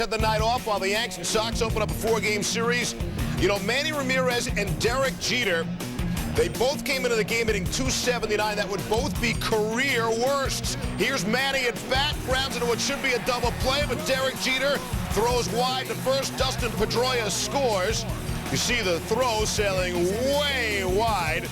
Had the night off while the Yanks and Sox open up a 4-game series. You know, Manny Ramirez and Derek Jeter, they both came into the game hitting .279. That would both be career worsts. Here's Manny at bat, grounds into what should be a double play, but Derek Jeter throws wide to first. Dustin Pedroia scores. You see the throw sailing way wide.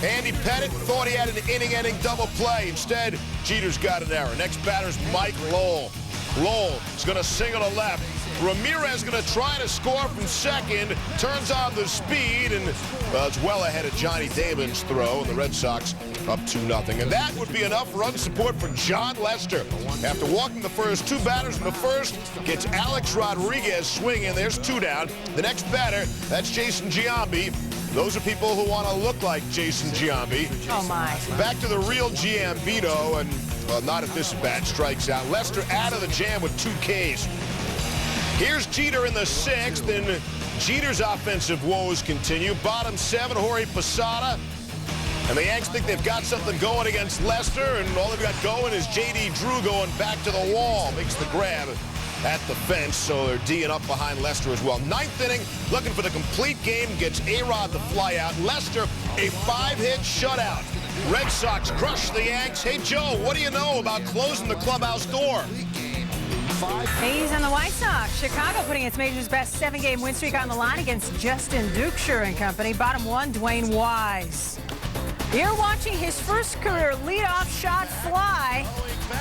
Andy Pettit thought he had an inning-ending double play. Instead, Jeter's got an error. Next batter's Mike Lowell. Lowell is going to single to left. Ramirez going to try to score from second. Turns on the speed, and it's well ahead of Johnny Damon's throw, and the Red Sox up 2-0. And that would be enough run support for John Lester. After walking the first, two batters in the first, gets Alex Rodriguez swinging. There's two down. The next batter, that's Jason Giambi. Those are people who want to look like Jason Giambi. Oh, my. Back to the real Giambino, and not at this bat, strikes out. Lester out of the jam with 2 Ks. Here's Jeter in the 6th, and Jeter's offensive woes continue. Bottom 7, Jorge Posada. And the Yanks think they've got something going against Lester, and all they've got going is J.D. Drew going back to the wall. Makes the grab at the fence, so they're D'ing up behind Lester as well. 9th inning, looking for the complete game, gets A-Rod to fly out. Lester, a 5-hit shutout. Red Sox crush the Yanks. Hey, Joe, what do you know about closing the clubhouse door? He's on the White Sox. Chicago putting its major's best 7-game win streak on the line against Justin Duchscherer and company. Bottom 1, Dwayne Wise. You're watching his first career leadoff shot fly,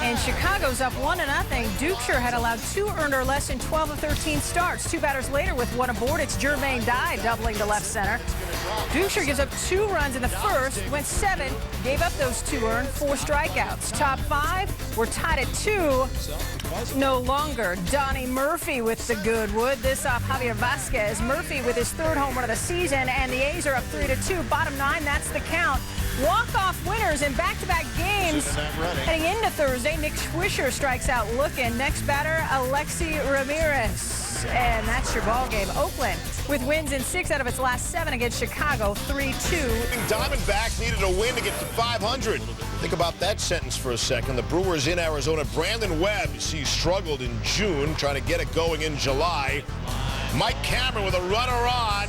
and Chicago's up 1-0. Duchscherer had allowed 2 earned or less in 12 of 13 starts. 2 batters later with 1 aboard, it's Jermaine Dye doubling to left center. Duchscherer gives up 2 runs in the first, went 7, gave up those 2 earned, 4 strikeouts. Top 5, we're tied at 2. No longer. Donnie Murphy with the good wood. This off Javier Vasquez. Murphy with his 3rd home run of the season, and the A's are up 3-2. Bottom 9, that's the count. Walk-off winners in back-to-back games. Heading into Thursday, Nick Swisher strikes out looking. Next batter, Alexi Ramirez. And that's your ball game. Oakland with wins in 6 out of its last 7 against Chicago, 3-2. Diamondbacks needed a win to get to 500. Think about that sentence for a second. The Brewers in Arizona. Brandon Webb, you see, struggled in June, trying to get it going in July. Mike Cameron with a runner on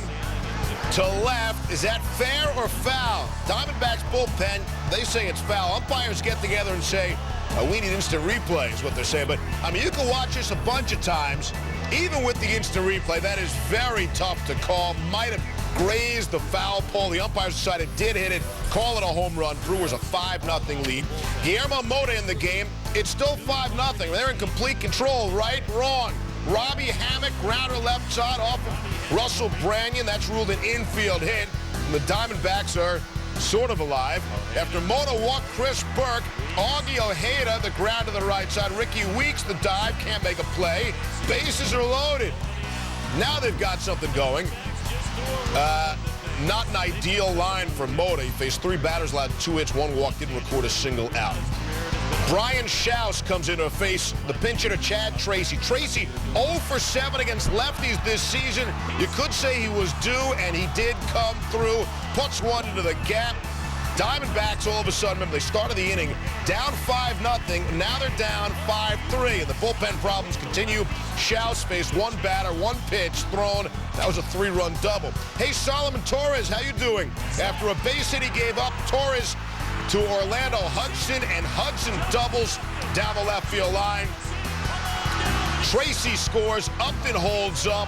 to left. Is that fair or foul? Diamondbacks bullpen, they say it's foul. Umpires get together and say, we need instant replay is what they're saying. But, I mean, you can watch this a bunch of times. Even with the instant replay, that is very tough to call. Might have grazed the foul pole. The umpires decided did hit it. Call it a home run. Brewers a 5-0 lead. Guillermo Mota in the game. It's still 5-0. They're in complete control, right? Wrong. Robbie Hammock, grounder left side off of Russell Branyan. That's ruled an infield hit. And the Diamondbacks are sort of alive. After Mota walked Chris Burke, Augie Ojeda, the ground to the right side. Ricky Weeks, the dive, can't make a play. Bases are loaded. Now they've got something going. Not an ideal line for Mota. He faced 3 batters, allowed 2 hits, 1 walk, didn't record a single out. Brian Schaus comes in to face the pinch hitter Chad Tracy. Tracy 0 for 7 against lefties this season. You could say he was due, and he did come through. Puts one into the gap. Diamondbacks all of a sudden, remember, they started the inning down 5-0. Now they're down 5-3, and the bullpen problems continue. Schaus faced 1 batter, 1 pitch thrown. That was a 3-run double. Hey, Solomon Torres, how you doing? After a base hit he gave up, Torres to Orlando Hudson, and Hudson doubles down the left field line. Tracy scores. Upton holds up.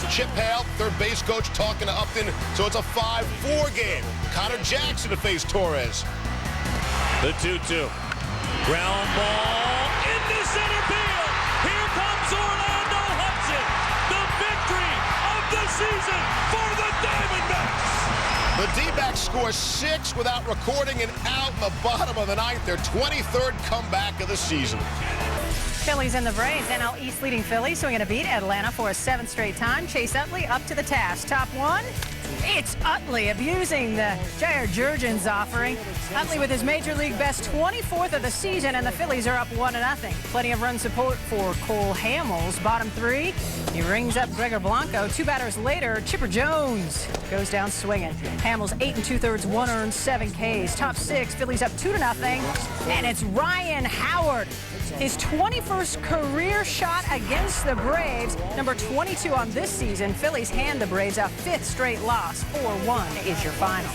Chip Hale, third base coach, talking to Upton. So it's a 5-4 game. Connor Jackson to face Torres. The 2-2. Ground ball into center field. Here comes Orlando Hudson. The victory of the season for the Diamondbacks. The D-backs score 6 without recording an out in the bottom of the 9th. Their 23rd comeback of the season. Phillies and the Braves. NL East leading Phillies swinging a beat Atlanta for a 7th straight time. Chase Utley up to the task. Top 1. It's Utley abusing the Jair Jurgens offering. Utley with his Major League best 24th of the season, and the Phillies are up 1-0. Plenty of run support for Cole Hamels. Bottom 3, he rings up Gregor Blanco. 2 batters later, Chipper Jones goes down swinging. Hamels 8 2/3, 1 earned, 7 Ks. Top 6, Phillies up 2-0, and it's Ryan Howard. His 21st career shot against the Braves, number 22 on this season. Phillies hand the Braves a 5th straight loss. 4-1 is your final.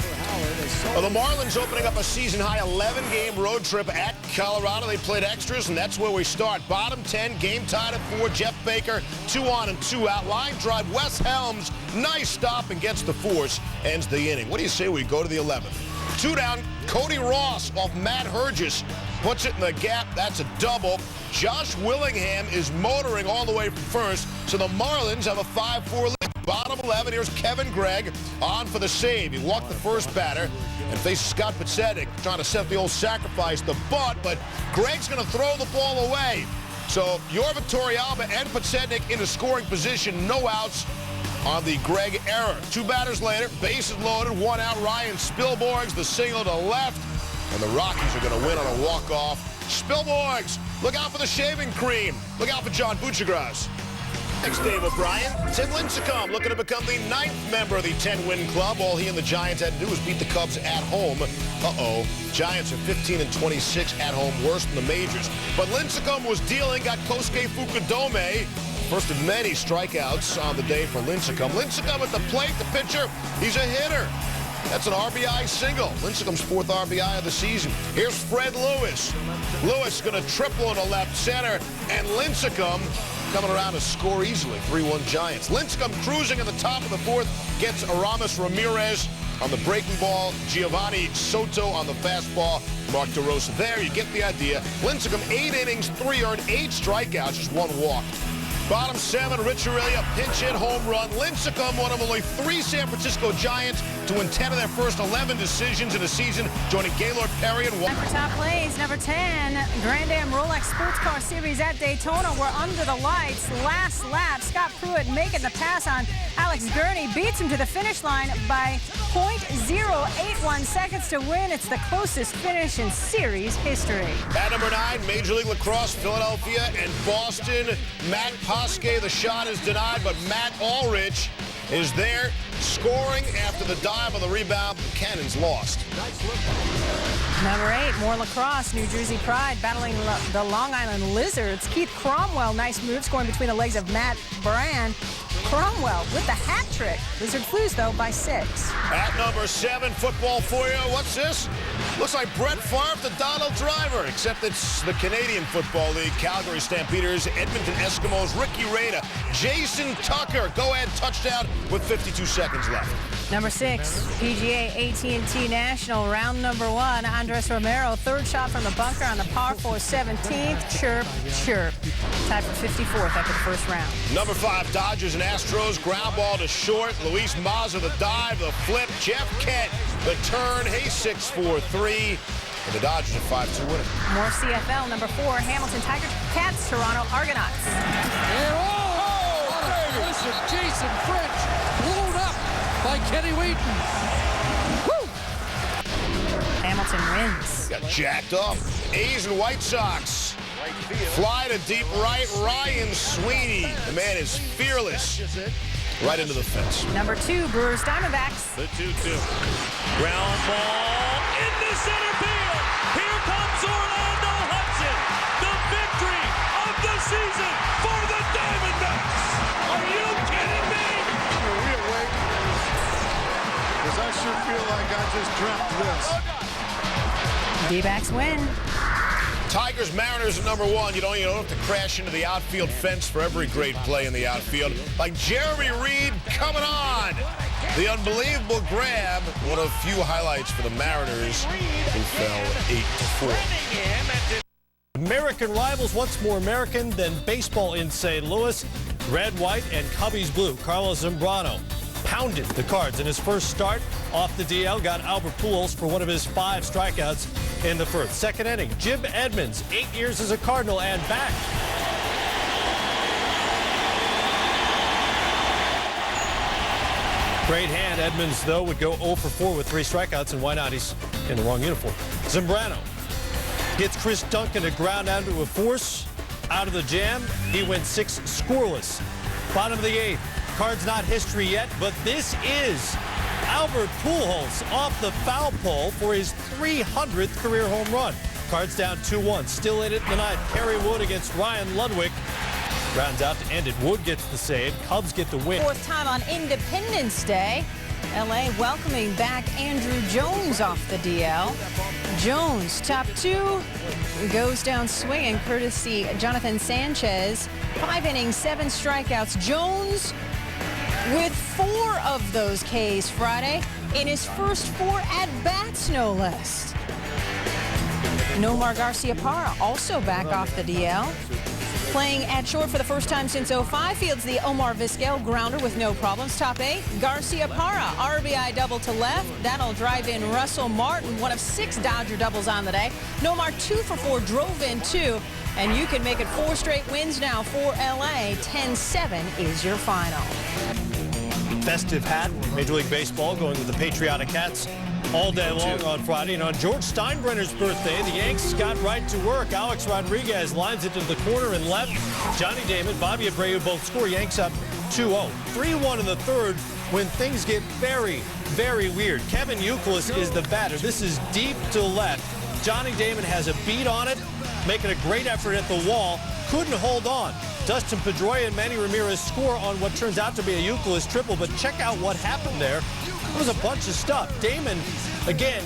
Well, the Marlins opening up a season-high 11-game road trip at Colorado. They played extras, and that's where we start. Bottom 10, game tied at 4. Jeff Baker, 2 on and 2 out. Line drive, Wes Helms, nice stop and gets the force, ends the inning. What do you say we go to the 11th? 2 down, Cody Ross off Matt Hergis. Puts it in the gap. That's a double. Josh Willingham is motoring all the way from first, so the Marlins have a 5-4 lead. Bottom 11, here's Kevin Gregg on for the save. He walked the first batter and faces Scott Pacetnik, trying to set the old sacrifice, the bunt, but Gregg's going to throw the ball away. So Yorva Torrealba and Pacetnik into scoring position, no outs on the Gregg error. 2 batters later, bases loaded, 1 out. Ryan Spilborghs, the single to left, and the Rockies are going to win on a walk-off. Spilborghs, look out for the shaving cream. Look out for John Buccigross. Next, Dave O'Brien. Tim Lincecum looking to become the 9th member of the 10-win club. All he and the Giants had to do was beat the Cubs at home. Giants are 15-26 at home, worse than the majors. But Lincecum was dealing, got Kosuke Fukudome. First of many strikeouts on the day for Lincecum. Lincecum at the plate, the pitcher, he's a hitter. That's an RBI single. Lincecum's 4th RBI of the season. Here's Fred Lewis. Lewis going to triple in the left center, and Lincecum coming around to score easily. 3-1 Giants. Lincecum cruising in the top of the 4th, gets Aramis Ramirez on the breaking ball. Giovanni Soto on the fastball. Mark DeRosa there. You get the idea. Lincecum 8 innings, 3 earned, 8 strikeouts, just 1 walk. Bottom 7, Rich Aurelio, pinch hit home run. Lincecum, one of only 3 San Francisco Giants to win 10 of their first 11 decisions in a season, joining Gaylord Perry and Time for top plays, number 10, Grand Am Rolex Sports Car Series at Daytona. We're under the lights. Last lap, Scott Pruitt making the pass on Alex Gurney. Beats him to the finish line by 0.081 seconds to win. It's the closest finish in series history. At number 9, Major League Lacrosse, Philadelphia and Boston. Matt Poske, the shot is denied, but Matt Ulrich is there scoring after the dive on the rebound. The Cannons lost. Number 8, more lacrosse. New Jersey Pride battling the Long Island Lizards. Keith Cromwell, nice move, scoring between the legs of Matt Brand. Cromwell with the hat trick. Lizard lose, though, by 6. At number 7, football for you. What's this? Looks like Brett Favre to Donald Driver, except it's the Canadian Football League. Calgary Stampeders, Edmonton Eskimos, Ricky Rada, Jason Tucker, go-ahead touchdown with 52 seconds left. Number 6, PGA AT&T National, round number 1. Andres Romero, 3rd shot from the bunker on the par 4 17th. Chirp, chirp. Tied for 54th after the first round. Number 5, Dodgers and Astros, ground ball to short. Luis Mazza, the dive, the flip. Jeff Kent, the turn. Hayes 6-4-3. And the Dodgers are 5-2 winning. More CFL, number 4, Hamilton Tigers, Cats, Toronto Argonauts. Listen, Jason French blown up by Kenny Wheaton. Woo! Hamilton wins. Got jacked up. A's and White Sox. Fly to deep right, Ryan Sweeney. The man is fearless. Right into the fence. Number 2, Brewers Diamondbacks. The 2-2. Ground ball into center field. Here comes Orlando Hudson. The victory of the season for the Diamondbacks. Are you kidding me? Are we awake? Because I sure feel like I just dreamt this. D-backs win. Tigers, Mariners at number 1. You don't have to crash into the outfield fence for every great play in the outfield. Like Jeremy Reed coming on. The unbelievable grab. One of few highlights for the Mariners, who fell 8-4. American rivals once more American than baseball in St. Louis. Red, white, and Cubbies blue. Carlos Zambrano pounded the Cards in his first start. Off the DL, got Albert Pujols for one of his 5 strikeouts in the first. Second inning, Jim Edmonds, 8 years as a Cardinal and back. Great hand. Edmonds, though, would go 0 for 4 with 3 strikeouts, and why not? He's in the wrong uniform. Zambrano gets Chris Duncan to ground out to a force. Out of the jam, he went 6 scoreless. Bottom of the 8th. Cards not history yet, but this is Albert Pujols off the foul pole for his 300th career home run. Cards down 2-1. Still in it in the ninth. Kerry Wood against Ryan Ludwig. Rounds out to end it. Wood gets the save. Cubs get the win. Fourth time on Independence Day. LA welcoming back Andrew Jones off the DL. Jones, top 2, goes down swinging courtesy Jonathan Sanchez. 5 innings, 7 strikeouts. Jones with 4 of those Ks Friday in his first 4 at-bats, no less. Nomar Garciaparra also back off the DL. Playing at short for the first time since '05, fields the Omar Vizquel grounder with no problems. Top 8, Garciaparra, RBI double to left. That'll drive in Russell Martin, one of 6 Dodger doubles on the day. Nomar 2 for 4, drove in 2, and you can make it 4 straight wins now for LA. 10-7 is your final. Festive hat, Major League Baseball going with the Patriotic hats all day long on Friday. And on George Steinbrenner's birthday, the Yanks got right to work. Alex Rodriguez lines it to the corner and left. Johnny Damon, Bobby Abreu both score. Yanks up 2-0. 3-1 in the third when things get very, very weird. Kevin Youkilis is the batter. This is deep to left. Johnny Damon has a beat on it, making a great effort at the wall. Couldn't hold on. Dustin Pedroia and Manny Ramirez score on what turns out to be a Youkilis triple, but check out what happened there. It was a bunch of stuff. Damon, again,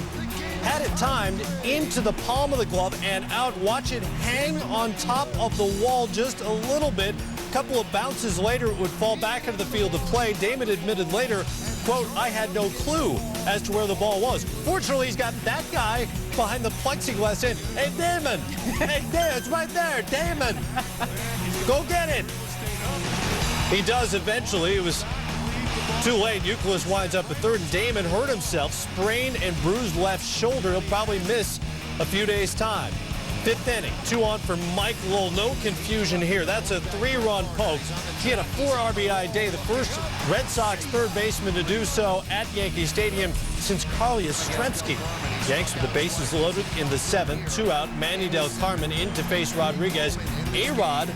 had it timed into the palm of the glove and out. Watch it hang on top of the wall just a little bit. A couple of bounces later, it would fall back into the field of play. Damon admitted later, quote, "I had no clue as to where the ball was." Fortunately, he's got that guy behind the plexiglass saying, "Hey, Damon, hey, there, it's right there, Damon. Go get it." He does eventually. It was too late. Youkilis winds up at third, and Damon hurt himself, sprained and bruised left shoulder. He'll probably miss a few days' time. 5th inning, 2 on for Mike Lowell. No confusion here. That's a 3-run poke. He had a 4 RBI day, the first Red Sox third baseman to do so at Yankee Stadium since Carl Yastrzemski. Yanks with the bases loaded in the 7th, 2 out. Manny Del Carmen in to face Rodriguez. A-Rod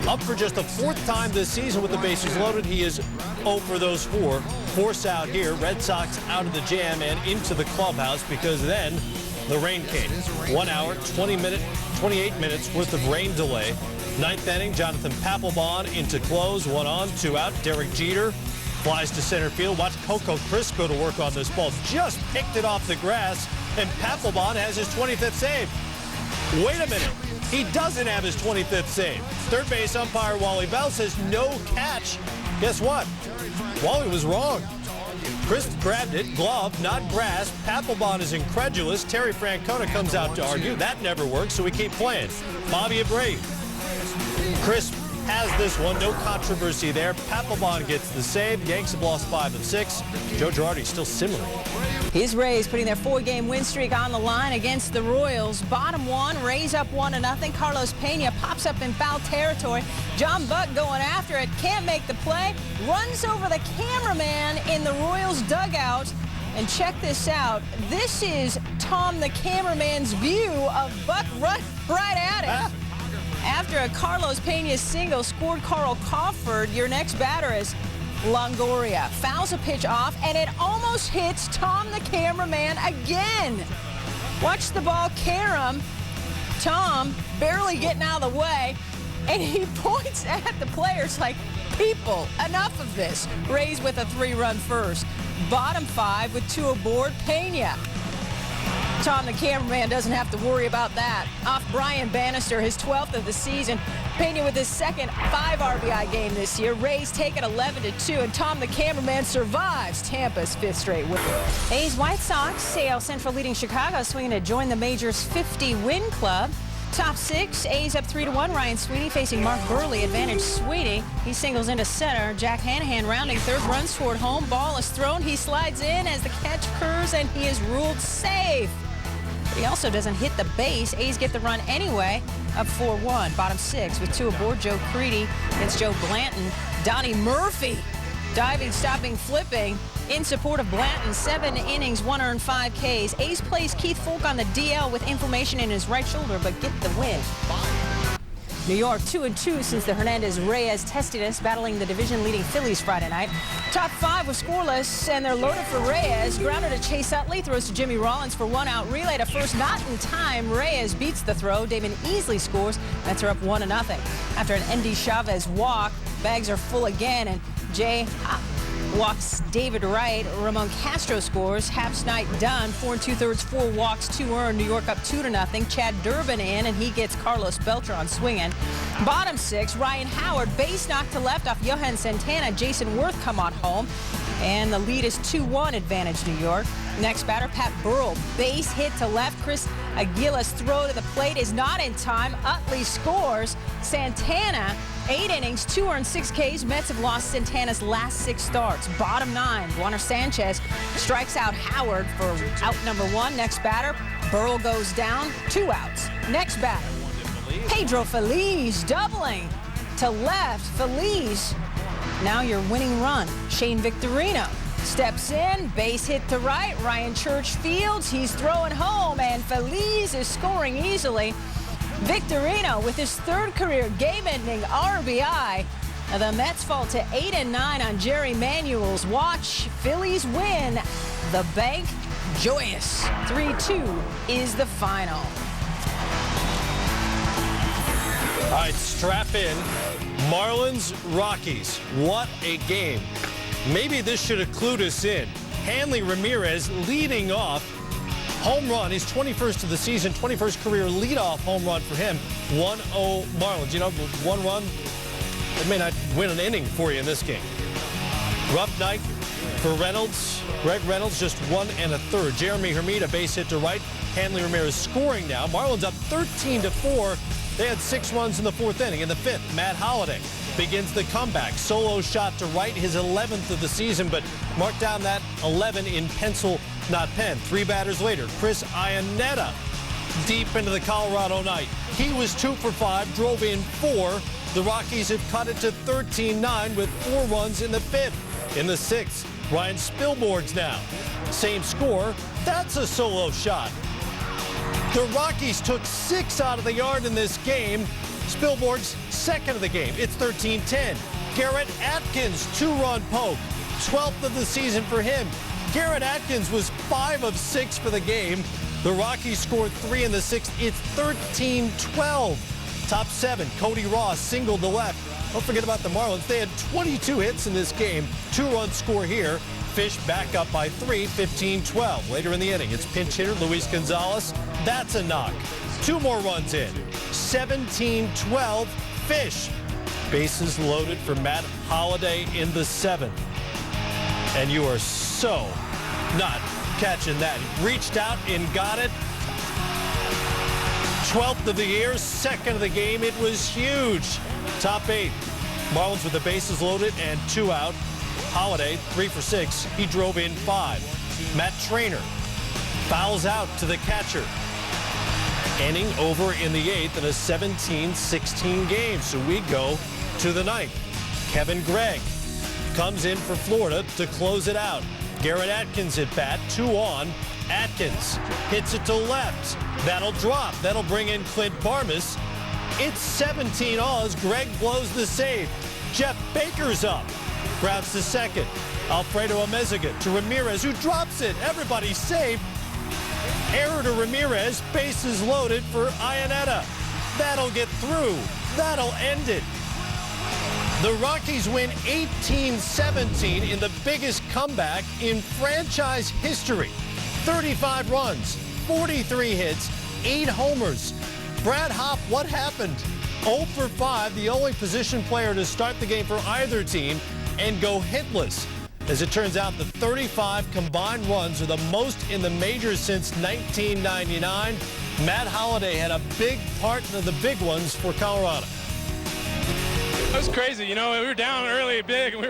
up for just the 4th time this season with the bases loaded. He is 0 for those 4. Force out here. Red Sox out of the jam and into the clubhouse because then the rain came. 1 hour, 28 minutes worth of rain delay. 9th inning, Jonathan Papelbon into close. 1 on, 2 out. Derek Jeter flies to center field. Watch Coco Crisp go to work on this ball. Just picked it off the grass, and Papelbon has his 25th save. Wait a minute. He doesn't have his 25th save. Third base umpire Wally Bell says no catch. Guess what? Wally was wrong. Crisp grabbed it, glove, not grass. Papelbon is incredulous. Terry Francona comes out to argue. That never works, so we keep playing. Bobby Abreu. Crisp has this one. No controversy there. Papelbon gets the save. Yanks have lost 5 of 6. Joe Girardi still simmering. His Rays putting their 4-game win streak on the line against the Royals. Bottom 1, Rays up 1-0. Carlos Pena pops up in foul territory. John Buck going after it, can't make the play. Runs over the cameraman in the Royals dugout. And check this out. This is Tom the cameraman's view of Buck right at it. After a Carlos Pena single scored Carl Crawford, your next batter is Longoria. Fouls a pitch off, and it almost hits Tom the cameraman again. Watch the ball carom. Tom barely getting out of the way, and he points at the players like, people, enough of this. Rays with a 3-run first. Bottom 5 with 2 aboard. Pena. Tom, the cameraman, doesn't have to worry about that. Off Brian Bannister, his 12th of the season. Pena with his second 5 RBI game this year. Rays take it 11-2, and Tom, the cameraman, survives Tampa's 5th straight win. A's White Sox, AL Central leading Chicago, swinging to join the Majors' 50-win club. Top 6, A's up 3-1. Ryan Sweeney facing Mark Burley. Advantage Sweeney. He singles into center. Jack Hanahan rounding third, runs toward home. Ball is thrown. He slides in as the catch occurs, and he is ruled safe. He also doesn't hit the base. A's get the run anyway, up 4-1. Bottom 6 with 2 aboard. Joe Creedy against Joe Blanton. Donnie Murphy diving, stopping, flipping in support of Blanton. 7 innings, 1 earned, 5 Ks. A's plays Keith Folk on the DL with inflammation in his right shoulder, but get the win. New York 2-2 since the Hernandez-Reyes testiness, battling the division-leading Phillies Friday night. Top 5 was scoreless, and they're loaded for Reyes. Grounder to Chase Utley, throws to Jimmy Rollins for 1 out. Relay to first, not in time. Reyes beats the throw. Damon Easley scores. Mets are up 1-0. After an Endy Chavez walk, bags are full again, and Jay walks David Wright. Ramon Castro scores. Half's night done. 4 2/3, 4 walks, 2 earned. New York up 2-0. Chad Durbin in, and he gets Carlos Beltran swinging. Bottom 6, Ryan Howard base knocked to left off Johan Santana. Jason Worth come on home, and the lead is 2-1 advantage New York. Next batter, Pat Burrell, base hit to left. Chris Aguilar's throw to the plate is not in time. Utley scores. Santana, 8 innings, 2 earned, 6 Ks. Mets have lost Santana's last 6 starts. Bottom 9, Juaner Sanchez strikes out Howard for out number 1. Next batter, Burrell goes down, 2 outs. Next batter, Pedro Feliz doubling to left. Feliz, now your winning run. Shane Victorino steps in, base hit to right. Ryan Church fields, he's throwing home, and Feliz is scoring easily. Victorino with his 3rd career game-ending RBI. Now the Mets fall to 8-9 on Jerry Manuel's watch. Phillies win. The bank joyous. 3-2 is the final. All right, strap in. Marlins, Rockies. What a game. Maybe this should have clued us in. Hanley Ramirez leading off. Home run, his 21st of the season, 21st career leadoff home run for him. 1-0 Marlins. You know, 1 run, it may not win an inning for you in this game. Rough night for Reynolds. Greg Reynolds just 1 1/3. Jeremy Hermida base hit to right. Hanley Ramirez scoring now. Marlins up 13-4. They had 6 runs in the 4th inning. In the 5th, Matt Holliday begins the comeback. Solo shot to right, his 11th of the season, but mark down that 11 in pencil, not pen. 3 batters later, Chris Iannetta deep into the Colorado night. He was 2 for 5, drove in 4. The Rockies have cut it to 13-9 with 4 runs in the 5th. In the 6th, Ryan Spilborgh's now. Same score. That's a solo shot. The Rockies took 6 out of the yard in this game. Spilborgh's 2nd of the game. It's 13-10. Garrett Atkins, 2-run poke. 12th of the season for him. Garrett Atkins was 5 of 6 for the game. The Rockies scored 3 in the 6th. It's 13-12. Top 7, Cody Ross singled to left. Don't forget about the Marlins. They had 22 hits in this game. 2-run score here. Fish back up by 3, 15-12. Later in the inning, it's pinch hitter Luis Gonzalez. That's a knock. 2 more runs in. 17-12. Fish. Bases loaded for Matt Holliday in the 7th. And you are so not catching that. Reached out and got it. 12th of the year, 2nd of the game. It was huge. Top 8. Marlins with the bases loaded and 2 out. Holliday, 3 for 6. He drove in 5. Matt Trainer fouls out to the catcher. Inning over in the 8th in a 17-16 game. So we go to the 9th. Kevin Gregg comes in for Florida to close it out. Garrett Atkins at bat, 2 on. Atkins hits it to left. That'll drop. That'll bring in Clint Barmas. It's 17 all as Gregg blows the save. Jeff Baker's up. Grounds to 2nd. Alfredo Amezaga to Ramirez, who drops it. Everybody's safe. Error to Ramirez. Bases loaded for Iannetta. That'll get through. That'll end it. The Rockies win 18-17 in the biggest comeback in franchise history. 35 runs, 43 hits, 8 homers. Brad Hopp, what happened? 0 for 5, the only position player to start the game for either team and go hitless. As it turns out, the 35 combined runs are the most in the majors since 1999. Matt Holliday had a big part in the big ones for Colorado. It was crazy, you know, we were down early big, and we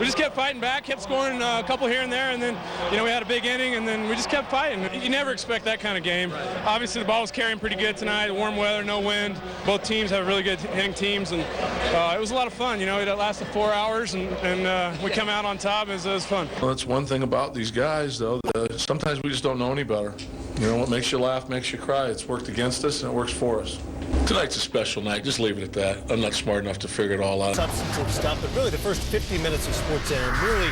just kept fighting back, kept scoring a couple here and there, and then, you know, we had a big inning, and then we just kept fighting. You never expect that kind of game. Obviously, the ball was carrying pretty good tonight, warm weather, no wind. Both teams have really good hitting teams, and it was a lot of fun, you know. It lasted 4 hours, and we come out on top. It was fun. Well, that's one thing about these guys, though. Sometimes we just don't know any better. You know, what makes you laugh makes you cry. It's worked against us, and it works for us. Tonight's a special night. Just leave it at that. I'm not smart enough to figure it all out. Substantive stuff, but really the first 50 minutes of SportsCenter, really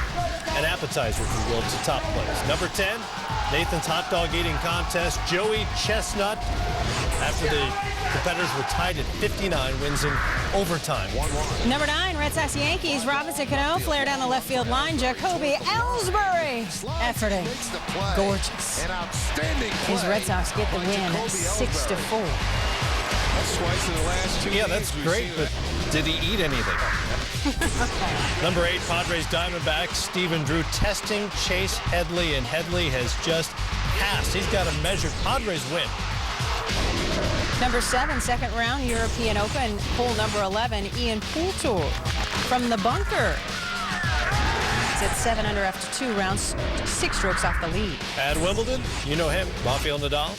an appetizer, if you will, to top plays. Number 10, Nathan's hot dog eating contest. Joey Chestnut, after the competitors were tied at 59, wins in overtime. 1-1. Number 9, Red Sox Yankees. Robinson Cano, flare down the left field line. Jacoby Ellsbury, efforting. Gorgeous. An outstanding play. His Red Sox get the win 6-4. That's twice in the last 2 Yeah, that's great, but did he eat anything? Number 8, Padres Diamondbacks. Stephen Drew testing Chase Headley, and Headley has just passed. He's got a measured Padres win. Number 7, second round European Open, hole number 11, Ian Poulter from the bunker. He's at 7 under after 2 rounds, 6 strokes off the lead. At Wimbledon, you know him, Rafael Nadal.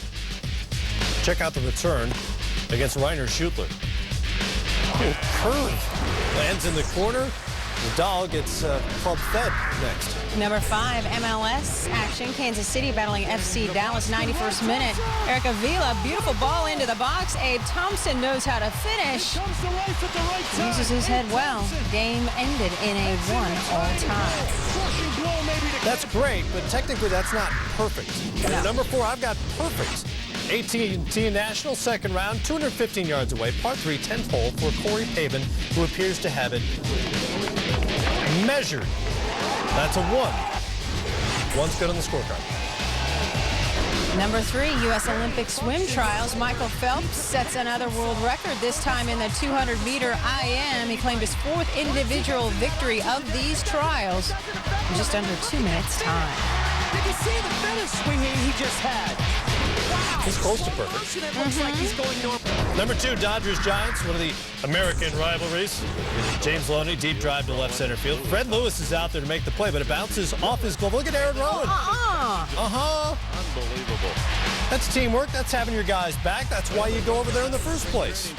Check out the return against Rainer Schüttler. Oh, curve. Lands in the corner. Nadal gets club fed next. Number 5, MLS action. Kansas City battling FC Dallas, 91st minute. Eric Avila, beautiful ball into the box. Abe Thompson knows how to finish. Uses his head well. Game ended in a 1-all tie. That's great, but technically that's not perfect. No. Number 4, I've got perfect. AT&T National, second round, 215 yards away, par 3, 10th hole for Corey Pavin, who appears to have it measured. That's a 1. 1's good on the scorecard. Number 3, U.S. Olympic swim trials. Michael Phelps sets another world record, this time in the 200-meter IM. He claimed his 4th individual victory of these trials in just under 2 minutes' time. Did you see the finish swinging he just had? Wow. He's close to perfect. It looks like he's going north. Number 2, Dodgers-Giants, one of the American rivalries. James Loney, deep drive to left center field. Fred Lewis is out there to make the play, but it bounces off his glove. Look at Aaron Rowan. Unbelievable. That's teamwork. That's having your guys back. That's why you go over there in the first place.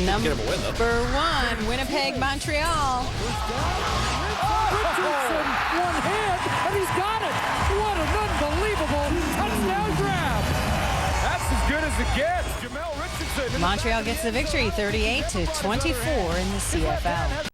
Number Get him a win, though. 1, Winnipeg, Montreal. Richardson, one hand, and he's got it. What an unbelievable touchdown grab. That's as good as it gets. Jamel Richardson. Montreal gets the victory, 38-24 in the CFL.